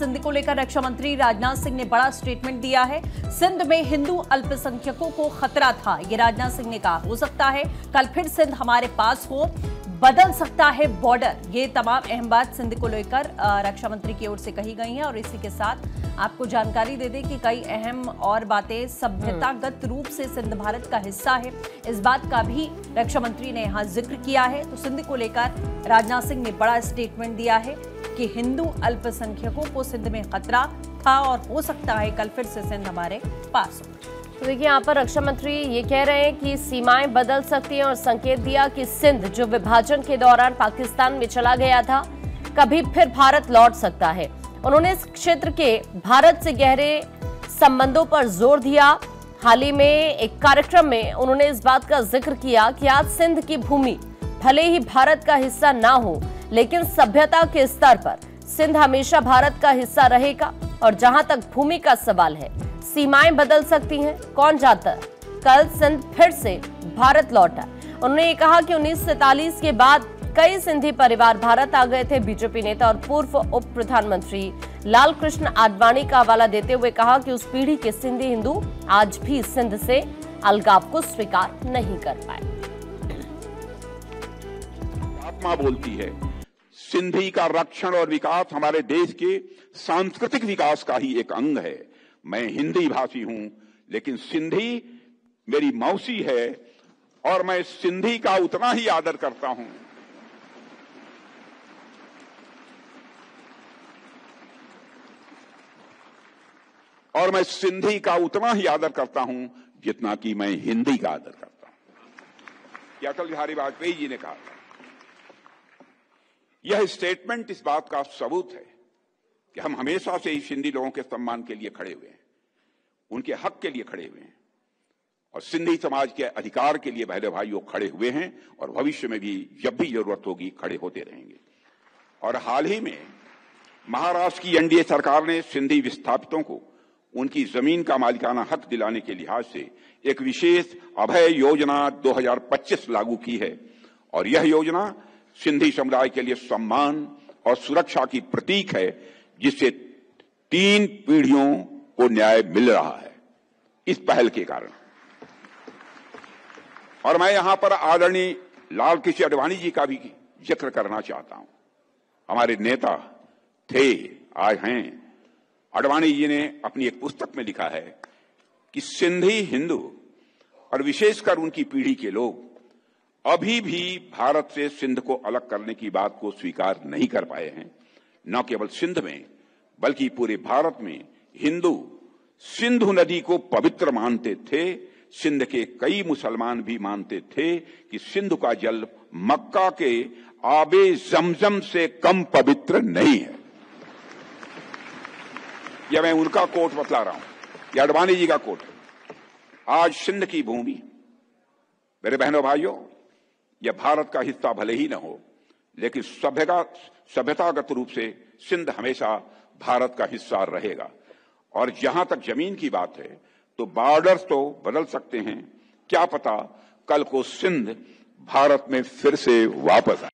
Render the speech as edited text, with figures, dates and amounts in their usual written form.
सिंध को लेकर रक्षा मंत्री राजनाथ सिंह ने बड़ा स्टेटमेंट दिया है। सिंध में हिंदू अल्पसंख्यकों को खतरा था, ये राजनाथ सिंह ने कहा। हो सकता है कल फिर सिंध हमारे पास हो, बदल सकता है बॉर्डर। ये तमाम अहम बात सिंध को लेकर रक्षा मंत्री की ओर से कही गई हैं। और इसी के साथ आपको जानकारी दे दें कि कई अहम और बातें, सभ्यतागत रूप से सिंध भारत का हिस्सा है, इस बात का भी रक्षा मंत्री ने यहाँ जिक्र किया है। तो सिंध को लेकर राजनाथ सिंह ने बड़ा स्टेटमेंट दिया है कि हिंदू अल्पसंख्यकों को सिंध में खतरा था और हो सकता है कल फिर से सिंध हमारे पास हो। तो देखिए, यहाँ पर रक्षा मंत्री ये कह रहे हैं कि सीमाएं बदल सकती हैं और संकेत दिया कि सिंध जो विभाजन के दौरान पाकिस्तान में चला गया था, कभी फिर भारत लौट सकता है। उन्होंने इस क्षेत्र के भारत से गहरे संबंधों पर जोर दिया। हाल ही में एक कार्यक्रम में उन्होंने इस बात का जिक्र किया कि आज सिंध की भूमि भले ही भारत का हिस्सा ना हो, लेकिन सभ्यता के स्तर पर सिंध हमेशा भारत का हिस्सा रहेगा। और जहां तक भूमि का सवाल है, सीमाएं बदल सकती हैं, कौन जानता, कल सिंध फिर से भारत लौटा। उन्होंने ये कहा कि 1947 के बाद कई सिंधी परिवार भारत आ गए थे। बीजेपी नेता और पूर्व उप प्रधानमंत्री लाल कृष्ण आडवाणी का हवाला देते हुए कहा कि उस पीढ़ी के सिंधी हिंदू आज भी सिंध से अलगाव को स्वीकार नहीं कर पाए। आत्मा बोलती है, सिंधी का रक्षण और विकास हमारे देश के सांस्कृतिक विकास का ही एक अंग है। मैं हिंदी भाषी हूं, लेकिन सिंधी मेरी मौसी है और मैं सिंधी का उतना ही आदर करता हूं और मैं सिंधी का उतना ही आदर करता हूं जितना कि मैं हिंदी का आदर करता हूं। अटल बिहारी वाजपेयी जी ने कहा था। यह स्टेटमेंट इस बात का सबूत है कि हम हमेशा से ही सिंधी लोगों के सम्मान के लिए खड़े हुए हैं, उनके हक के लिए खड़े हुए हैं और सिंधी समाज के अधिकार के लिए बहरे भाइयों खड़े हुए हैं और भविष्य में भी जब भी जरूरत होगी खड़े होते रहेंगे। और हाल ही में महाराष्ट्र की एनडीए सरकार ने सिंधी विस्थापितों को उनकी जमीन का मालिकाना हक दिलाने के लिहाज से एक विशेष अभय योजना 2025 लागू की है और यह योजना सिंधी समुदाय के लिए सम्मान और सुरक्षा की प्रतीक है, जिससे 3 पीढ़ियों को न्याय मिल रहा है इस पहल के कारण। और मैं यहां पर आदरणीय लाल कृष्ण आडवाणी जी का भी जिक्र करना चाहता हूं। हमारे नेता थे, आज हैं। आडवाणी जी ने अपनी एक पुस्तक में लिखा है कि सिंधी हिंदू और विशेषकर उनकी पीढ़ी के लोग अभी भी भारत से सिंध को अलग करने की बात को स्वीकार नहीं कर पाए हैं। न केवल सिंध में बल्कि पूरे भारत में हिंदू सिंधु नदी को पवित्र मानते थे। सिंध के कई मुसलमान भी मानते थे कि सिंधु का जल मक्का के आबे जमजम से कम पवित्र नहीं है। यह मैं उनका कोट बतला रहा हूं, यह आडवाणी जी का कोट है। आज सिंध की भूमि, मेरे बहनों भाइयों, यह भारत का हिस्सा भले ही न हो, लेकिन सभ्यतागत रूप से सिंध हमेशा भारत का हिस्सा रहेगा। और जहां तक जमीन की बात है, तो बॉर्डर्स तो बदल सकते हैं, क्या पता कल को सिंध भारत में फिर से वापस आए।